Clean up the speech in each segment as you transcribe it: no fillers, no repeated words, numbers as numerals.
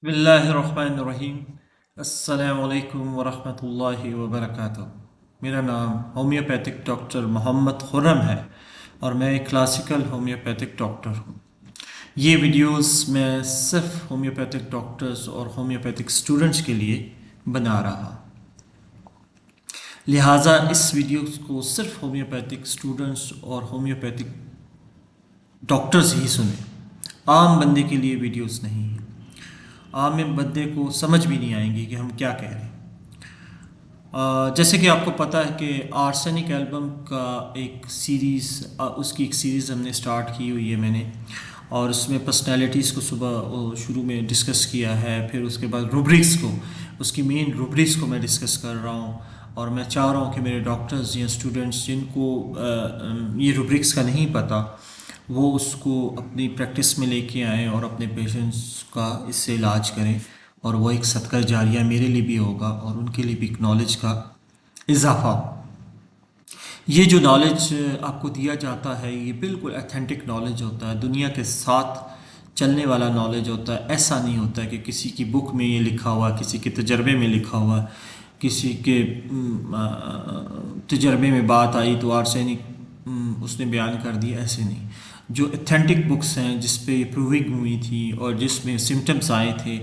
बिस्मिल्लाहिर्रहमानिर्रहीम। अस्सलामुअलैकुम वरहमतुल्लाहि वबरकातुहू। मेरा नाम होम्योपैथिक डॉक्टर मोहम्मद खुर्रम है और मैं एक क्लासिकल होम्योपैथिक डॉक्टर हूँ। ये वीडियोस मैं सिर्फ होम्योपैथिक डॉक्टर्स और होम्योपैथिक स्टूडेंट्स के लिए बना रहा, लिहाजा इस वीडियो को सिर्फ होम्योपैथिक स्टूडेंट्स और होम्योपैथिक डॉक्टर्स ही सुने, आम बंदे के लिए वीडियोस नहीं है। आम बंदे को समझ भी नहीं आएंगी कि हम क्या कह रहे हैं। जैसे कि आपको पता है कि आर्सेनिक एल्बम का एक सीरीज़, उसकी एक सीरीज़ हमने स्टार्ट की हुई है मैंने, और उसमें पर्सनैलिटीज़ को सुबह शुरू में डिस्कस किया है, फिर उसके बाद रूब्रिक्स को, उसकी मेन रूब्रिक्स को मैं डिस्कस कर रहा हूँ। और मैं चाह रहा हूँ कि मेरे डॉक्टर्स या स्टूडेंट्स जिनको ये रूब्रिक्स का नहीं पता, वो उसको अपनी प्रैक्टिस में लेके आएँ और अपने पेशेंट्स का इससे इलाज करें, और वो एक सदका जारिया मेरे लिए भी होगा और उनके लिए भी एक नॉलेज का इजाफा। ये जो नॉलेज आपको दिया जाता है ये बिल्कुल अथेंटिक नॉलेज होता है, दुनिया के साथ चलने वाला नॉलेज होता है। ऐसा नहीं होता है कि किसी की बुक में ये लिखा हुआ, किसी के तजर्बे में लिखा हुआ, किसी के तजर्बे में बात आई तो आर्सेनिक उसने बयान कर दिया, ऐसे नहीं। जो अथेंटिक बुक्स हैं जिस पे प्रूविंग हुई थी और जिसमें सिम्टम्स आए थे,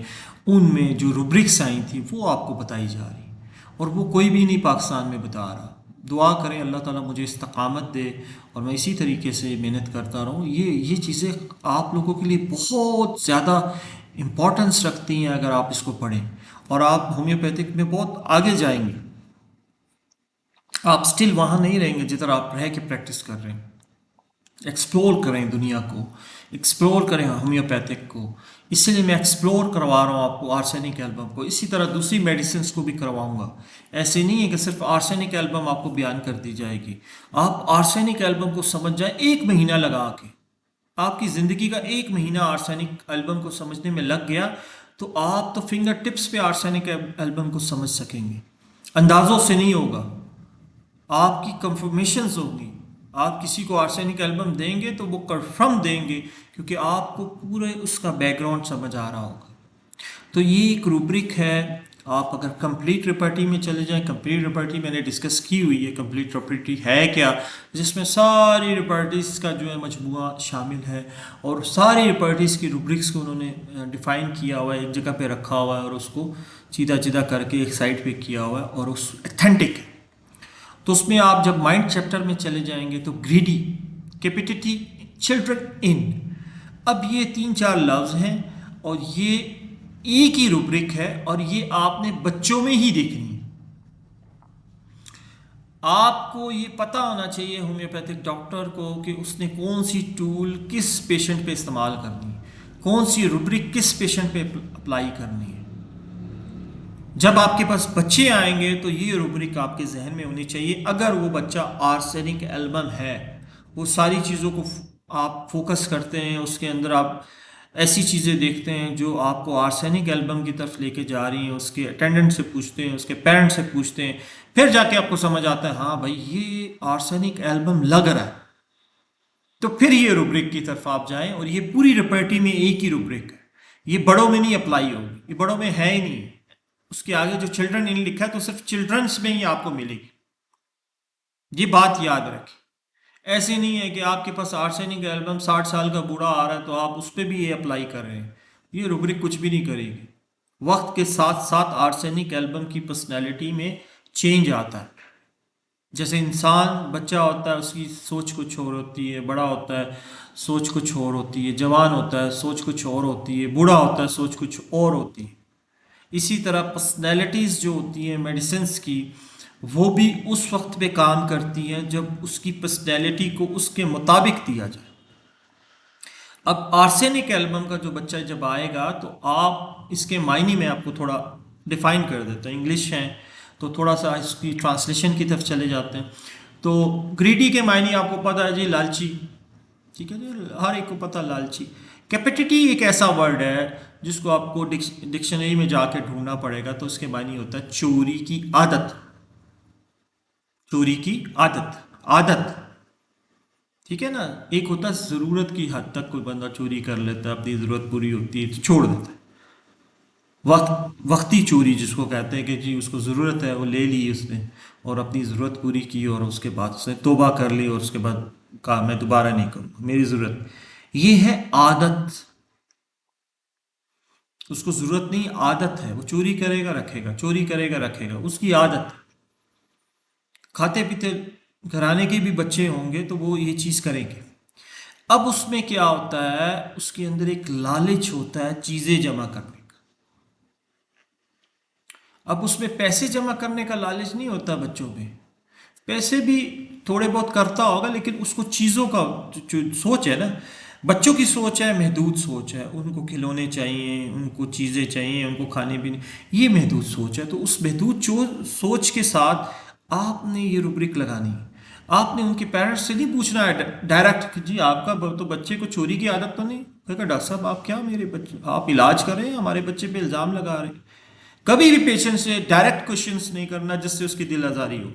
उनमें जो रूब्रिक्स आई थी वो आपको बताई जा रही, और वो कोई भी नहीं पाकिस्तान में बता रहा। दुआ करें अल्लाह ताला मुझे इस्तकामत दे और मैं इसी तरीके से मेहनत करता रहूँ। ये चीज़ें आप लोगों के लिए बहुत ज़्यादा इम्पोर्टेंस रखती हैं अगर आप इसको पढ़ें, और आप होम्योपैथिक में बहुत आगे जाएंगे। आप स्टिल वहाँ नहीं रहेंगे जिधर आप रह के प्रैक्टिस कर रहे हैं। एक्सप्लोर करें दुनिया को, एक्सप्लोर करें होम्योपैथिक को। इसीलिए मैं एक्सप्लोर करवा रहा हूँ आपको आर्सेनिक एल्बम को। इसी तरह दूसरी मेडिसिन को भी करवाऊंगा। ऐसे नहीं है कि सिर्फ आर्सेनिक एल्बम आपको बयान कर दी जाएगी। आप आर्सेनिक एल्बम को समझ जाए एक महीना लगा के, आपकी ज़िंदगी का एक महीना आर्सेनिक एल्बम को समझने में लग गया तो आप तो फिंगर टिप्स पे आर्सेनिक एल्बम को समझ सकेंगे। अंदाज़ों से नहीं होगा, आपकी कंफर्मेशंस होंगी। आप किसी को आर्सेनिक एल्बम देंगे तो वो कंफर्म देंगे, क्योंकि आपको पूरे उसका बैकग्राउंड समझ आ रहा होगा। तो ये एक रूब्रिक है। आप अगर कंप्लीट रिपर्टी में चले जाएं, कंप्लीट रिपर्टी मैंने डिस्कस की हुई है। कंप्लीट रिपर्टी है क्या, जिसमें सारी रिपर्टीज़ का जो है मजमूआ शामिल है, और सारी रिपर्टीज़ की रूब्रिक्स को उन्होंने डिफ़ाइन किया हुआ है, एक जगह पे रखा हुआ है और उसको सीधा सीधा करके एक साइड पे किया हुआ है, और उस अथेंटिक है। तो उसमें आप जब माइंड चैप्टर में चले जाएंगे तो ग्रीडी, कैपिटिटी, चिल्ड्रन इन, अब ये तीन चार लफ्ज हैं और ये एक ही रूब्रिक है, और ये आपने बच्चों में ही देखनी है। आपको ये पता होना चाहिए होम्योपैथिक डॉक्टर को कि उसने कौन सी टूल किस पेशेंट पे इस्तेमाल करनी है, कौन सी रूब्रिक किस पेशेंट पे अप्लाई करनी है। जब आपके पास बच्चे आएंगे तो ये रूब्रिक आपके जहन में होनी चाहिए। अगर वो बच्चा आर्सेनिक एल्बम है, वो सारी चीज़ों को आप फोकस करते हैं, उसके अंदर आप ऐसी चीज़ें देखते हैं जो आपको आर्सेनिक एल्बम की तरफ लेके जा रही हैं, उसके अटेंडेंट से पूछते हैं, उसके पेरेंट्स से पूछते हैं, फिर जाके आपको समझ आता है हाँ भाई ये आर्सेनिक एल्बम लग रहा है, तो फिर ये रूब्रिक की तरफ आप जाएं। और ये पूरी रिपर्टी में एक ही रूब्रिक है, ये बड़ों में नहीं अप्लाई होगी, ये बड़ों में है ही नहीं। उसके आगे जो चिल्ड्रन इन लिखा है तो सिर्फ चिल्ड्रंस में ही आपको मिलेगी, ये बात याद रखें। ऐसे नहीं है कि आपके पास आर्सेनिक एल्बम 60 साल का बूढ़ा आ रहा है तो आप उस पर भी ये अप्लाई कर रहे हैं, ये रूब्रिक कुछ भी नहीं करेगी। वक्त के साथ साथ आर्सेनिक एल्बम की पर्सनैलिटी में चेंज आता है। जैसे इंसान बच्चा होता है उसकी सोच कुछ और होती है, बड़ा होता है सोच कुछ और होती है, जवान होता है सोच कुछ और होती है, बूढ़ा होता है सोच कुछ और होती है। इसी तरह पर्सनैलिटीज़ जो होती हैं मेडिसिन्स की, वो भी उस वक्त पे काम करती हैं जब उसकी पर्सनैलिटी को उसके मुताबिक दिया जाए। अब आर्सेनिक एल्बम का जो बच्चा जब आएगा तो आप इसके मायने में आपको थोड़ा डिफाइन कर देते हैं, इंग्लिश हैं तो थोड़ा सा इसकी ट्रांसलेशन की तरफ चले जाते हैं। तो ग्रीडी के मायने आपको पता है जी, लालची, ठीक है जी, हर एक को पता लालची। कैपेटिटी एक ऐसा वर्ड है जिसको आपको डिक्शनरी में जाके ढूंढना पड़ेगा, तो उसके मायने होता है चोरी की आदत, चोरी की आदत, आदत, ठीक है ना। एक होता है ज़रूरत की हद तक कोई बंदा चोरी कर लेता है, अपनी ज़रूरत पूरी होती है तो छोड़ देता है। वक्ती चोरी जिसको कहते हैं कि जी उसको ज़रूरत है वो ले ली उसने और अपनी ज़रूरत पूरी की और उसके बाद उसने तौबा कर ली और उसके बाद कहा मैं दोबारा नहीं करूँगा, मेरी ज़रूरत। ये है आदत। उसको ज़रूरत नहीं, आदत है। वो चोरी करेगा रखेगा, चोरी करेगा रखेगा, उसकी आदत। खाते पीते घराने के भी बच्चे होंगे तो वो ये चीज़ करेंगे। अब उसमें क्या होता है, उसके अंदर एक लालच होता है चीज़ें जमा करने का। अब उसमें पैसे जमा करने का लालच नहीं होता बच्चों में। पैसे भी थोड़े बहुत करता होगा, लेकिन उसको चीज़ों का जो सोच है ना, बच्चों की सोच है, महदूद सोच है। उनको खिलौने चाहिए, उनको चीज़ें चाहिए, उनको खाने पीने, ये महदूद सोच है। तो उस महदूद सोच के साथ आपने ये रुब्रिक लगानी है। आपने उनके पेरेंट्स से नहीं पूछना है डायरेक्ट कि जी आपका तो बच्चे को चोरी की आदत तो नहीं। कहेगा डॉक्टर साहब आप क्या मेरे बच्चे, आप इलाज कर रहे हैं, हमारे बच्चे पे इल्ज़ाम लगा रहे हैं। कभी भी पेशेंट से डायरेक्ट क्वेश्चंस नहीं करना जिससे उसकी दिल आज़ारी हो।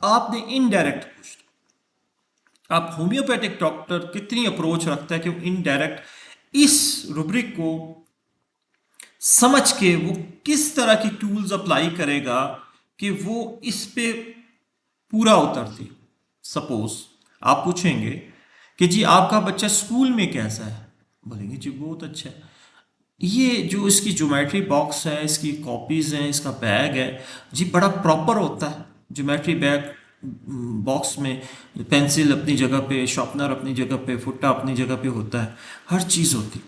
आपने इनडायरेक्ट पूछना। आप होम्योपैथिक डॉक्टर कितनी अप्रोच रखता है कि वो इनडायरेक्ट इस रुब्रिक को समझ के वो किस तरह की टूल्स अप्लाई करेगा कि वो इस पे पूरा उतरती। सपोज आप पूछेंगे कि जी आपका बच्चा स्कूल में कैसा है, बोलेंगे जी बहुत अच्छा है। ये जो इसकी ज्योमेट्री बॉक्स है, इसकी कॉपीज हैं, इसका बैग है जी बड़ा प्रॉपर होता है। ज्योमेट्री बैग बॉक्स में पेंसिल अपनी जगह पे, शार्पनर अपनी जगह पे, फुट्टा अपनी जगह पे होता है, हर चीज़ होती।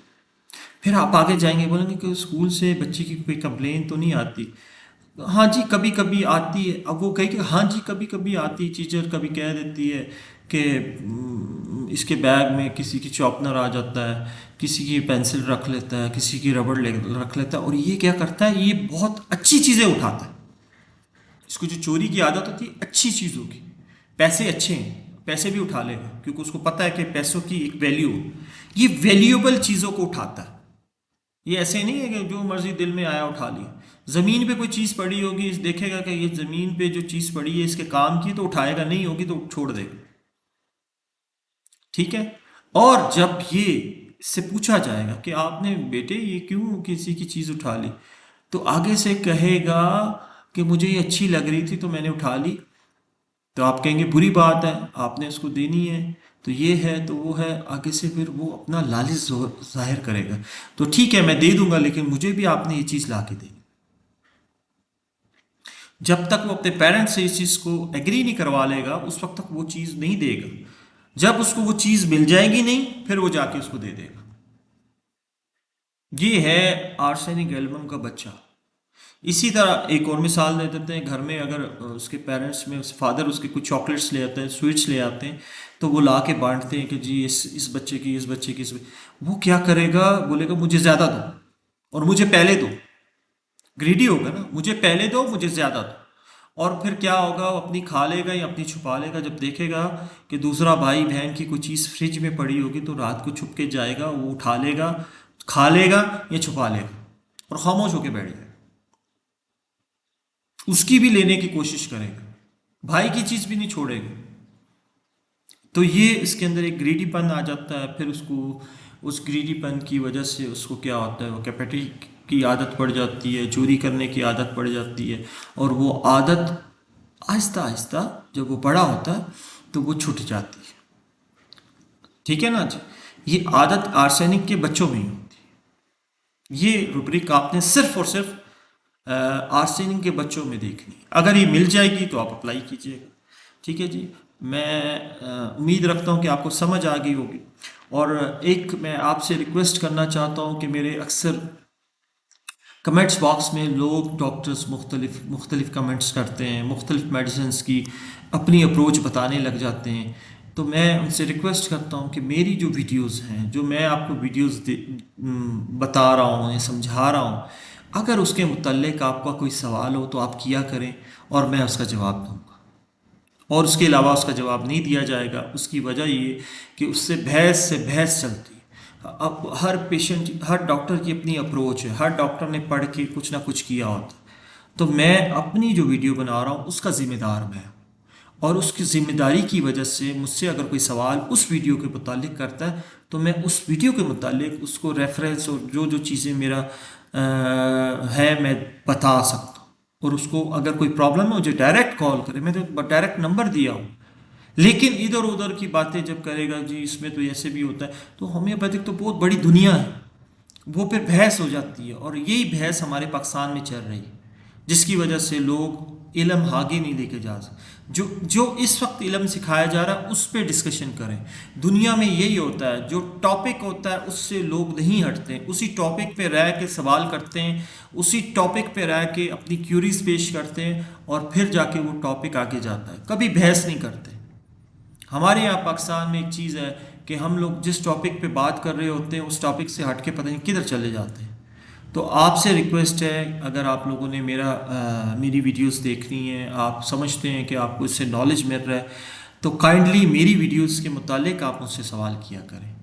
फिर आप आगे जाएंगे, बोलेंगे कि स्कूल से बच्चे की कोई कंप्लेन तो नहीं आती। हाँ जी कभी कभी आती है। अब वो कहे कि हाँ जी कभी कभी आती, टीचर कभी कह देती है कि इसके बैग में किसी की शॉर्पनर आ जाता है, किसी की पेंसिल रख लेता है, किसी की रबड़ रख लेता है, और ये क्या करता है, ये बहुत अच्छी चीज़ें उठाता है। इसको जो चोरी की आदत होती है अच्छी चीज़ों की, पैसे अच्छे हैं, पैसे भी उठा लेगा क्योंकि उसको पता है कि पैसों की एक वैल्यू, ये वैल्यूएबल चीज़ों को उठाता है। ये ऐसे नहीं है कि जो मर्जी दिल में आया उठा लिया। जमीन पे कोई चीज पड़ी होगी, देखेगा कि ये जमीन पे जो चीज पड़ी है इसके काम की, तो उठाएगा, नहीं होगी तो छोड़ देगा। ठीक है। और जब ये इससे पूछा जाएगा कि आपने बेटे ये क्यों किसी की चीज उठा ली, तो आगे से कहेगा कि मुझे ये अच्छी लग रही थी तो मैंने उठा ली। तो आप कहेंगे बुरी बात है, आपने उसको देनी है, तो ये है तो वो है। आगे से फिर वो अपना लालच जाहिर करेगा। तो ठीक है मैं दे दूंगा, लेकिन मुझे भी आपने ये चीज़ ला के देनी। जब तक वो अपने पेरेंट्स से इस चीज़ को एग्री नहीं करवा लेगा उस वक्त तक वो चीज़ नहीं देगा। जब उसको वो चीज़ मिल जाएगी नहीं, फिर वो जाके उसको दे देगा। ये है आर्सेनिक एल्बम का बच्चा। इसी तरह एक और मिसाल दे देते हैं। घर में अगर उसके पेरेंट्स में फादर उसके कुछ चॉकलेट्स ले आते हैं, स्वीट्स ले आते हैं, तो वो ला के बांटते हैं कि जी इस बच्चे की, इस बच्चे की, वो क्या करेगा, बोलेगा मुझे ज़्यादा दो और मुझे पहले दो। ग्रीडी होगा ना, मुझे पहले दो मुझे ज़्यादा दो। और फिर क्या होगा, वो अपनी खा लेगा या अपनी छुपा लेगा। जब देखेगा कि दूसरा भाई बहन की कोई चीज़ फ्रिज में पड़ी होगी तो रात को छुप के जाएगा, वो उठा लेगा, खा लेगा या छुपा लेगा और खामोश होके बैठ जाएगा। उसकी भी लेने की कोशिश करेगा, भाई की चीज़ भी नहीं छोड़ेगा। तो ये इसके अंदर एक ग्रीडीपन आ जाता है। फिर उसको उस ग्रीडीपन की वजह से उसको क्या होता है, वो कैपिटल की आदत पड़ जाती है, चोरी करने की आदत पड़ जाती है। और वो आदत आहिस्ता आहिस्ता जब वो बड़ा होता है तो वो छूट जाती है। ठीक है ना जी। ये आदत आर्सेनिक के बच्चों में ही होती है। ये रुब्रिक आपने सिर्फ और सिर्फ आर्सेनिक के बच्चों में देखनी। अगर ये मिल जाएगी तो आप अप्लाई कीजिएगा। ठीक है जी। मैं उम्मीद रखता हूँ कि आपको समझ आ गई होगी। और एक मैं आपसे रिक्वेस्ट करना चाहता हूँ कि मेरे अक्सर कमेंट्स बॉक्स में लोग डॉक्टर्स मुख्तलिफ मुख्तलिफ कमेंट्स करते हैं, मुख्तलिफ मेडिसिन की अपनी अप्रोच बताने लग जाते हैं। तो मैं उनसे रिक्वेस्ट करता हूँ कि मेरी जो वीडियोस हैं, जो मैं आपको वीडियोस बता रहा हूँ या समझा रहा हूँ, अगर उसके मुतल्लिक आपका कोई सवाल हो तो आप किया करें और मैं उसका जवाब दूँगा। और उसके अलावा उसका जवाब नहीं दिया जाएगा। उसकी वजह ये कि उससे बहस से बहस चलती है। अब हर पेशेंट, हर डॉक्टर की अपनी अप्रोच है, हर डॉक्टर ने पढ़ के कुछ ना कुछ किया होता। तो मैं अपनी जो वीडियो बना रहा हूँ उसका ज़िम्मेदार मैं हूँ। और उसकी ज़िम्मेदारी की वजह से मुझसे अगर कोई सवाल उस वीडियो के मुतालिक करता है तो मैं उस वीडियो के मुतालिक उसको रेफरेंस और जो जो चीज़ें मेरा है मैं बता सकता हूँ। और उसको अगर कोई प्रॉब्लम है मुझे डायरेक्ट कॉल करे, मैं तो डायरेक्ट नंबर दिया हूँ। लेकिन इधर उधर की बातें जब करेगा जी इसमें तो ऐसे भी होता है, तो होम्योपैथिक तो बहुत बड़ी दुनिया है, वो फिर बहस हो जाती है। और यही बहस हमारे पाकिस्तान में चल रही है, जिसकी वजह से लोग इल्म आगे नहीं लेके जा सकते। जो जो इस वक्त इल्म सिखाया जा रहा है उस पर डिस्कशन करें। दुनिया में यही होता है, जो टॉपिक होता है उससे लोग नहीं हटते, उसी टॉपिक पे रह के सवाल करते हैं, उसी टॉपिक पे रह के अपनी क्यूरीज पेश करते हैं और फिर जाके वो टॉपिक आगे जाता है, कभी बहस नहीं करते। हमारे यहाँ पाकिस्तान में एक चीज़ है कि हम लोग जिस टॉपिक पे बात कर रहे होते हैं उस टॉपिक से हट के पता नहीं किधर चले जाते हैं। तो आपसे रिक्वेस्ट है, अगर आप लोगों ने मेरी वीडियोस देखनी है, आप समझते हैं कि आपको इससे नॉलेज मिल रहा है, तो काइंडली मेरी वीडियोस के मुतालिक आप मुझसे सवाल किया करें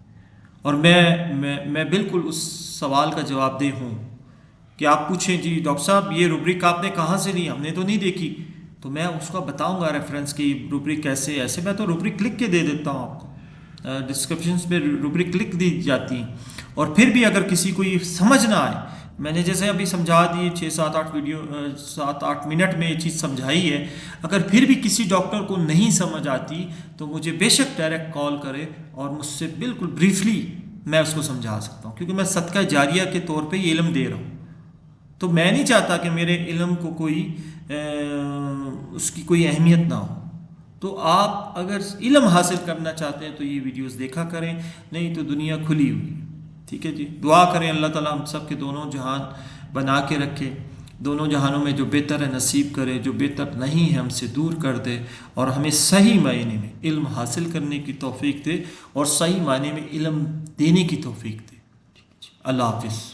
और मैं बिल्कुल उस सवाल का जवाबदेह हूँ कि आप पूछें जी डॉक्टर साहब ये रूब्रिक आपने कहाँ से ली, हमने तो नहीं देखी, तो मैं उसका बताऊंगा रेफरेंस की रूब्रिक कैसे। ऐसे मैं तो रूब्रिक लिख के दे देता हूँ आपको, डिस्क्रिप्शन में रूब्रिक लिख दी जाती हैं। और फिर भी अगर किसी को ये समझ ना आए, मैंने जैसे अभी समझा दी 7-8 मिनट में ये चीज़ समझाई है, अगर फिर भी किसी डॉक्टर को नहीं समझ आती तो मुझे बेशक डायरेक्ट कॉल करे और मुझसे बिल्कुल ब्रीफली मैं उसको समझा सकता हूँ, क्योंकि मैं सदका जारिया के तौर पे ये इल्म दे रहा हूँ। तो मैं नहीं चाहता कि मेरे इल्म को उसकी कोई अहमियत ना हो। तो आप अगर इल्म हासिल करना चाहते हैं तो ये वीडियोस देखा करें, नहीं तो दुनिया खुली हुई है। ठीक है जी, दुआ करें अल्लाह ताला हम सब के दोनों जहान बना के रखे, दोनों जहानों में जो बेहतर है नसीब करे, जो बेहतर नहीं है हमसे दूर कर दे और हमें सही मायने में इल्म हासिल करने की तौफीक दे और सही मायने में इल्म देने की तौफीक दे। अल्लाह हाफिज़।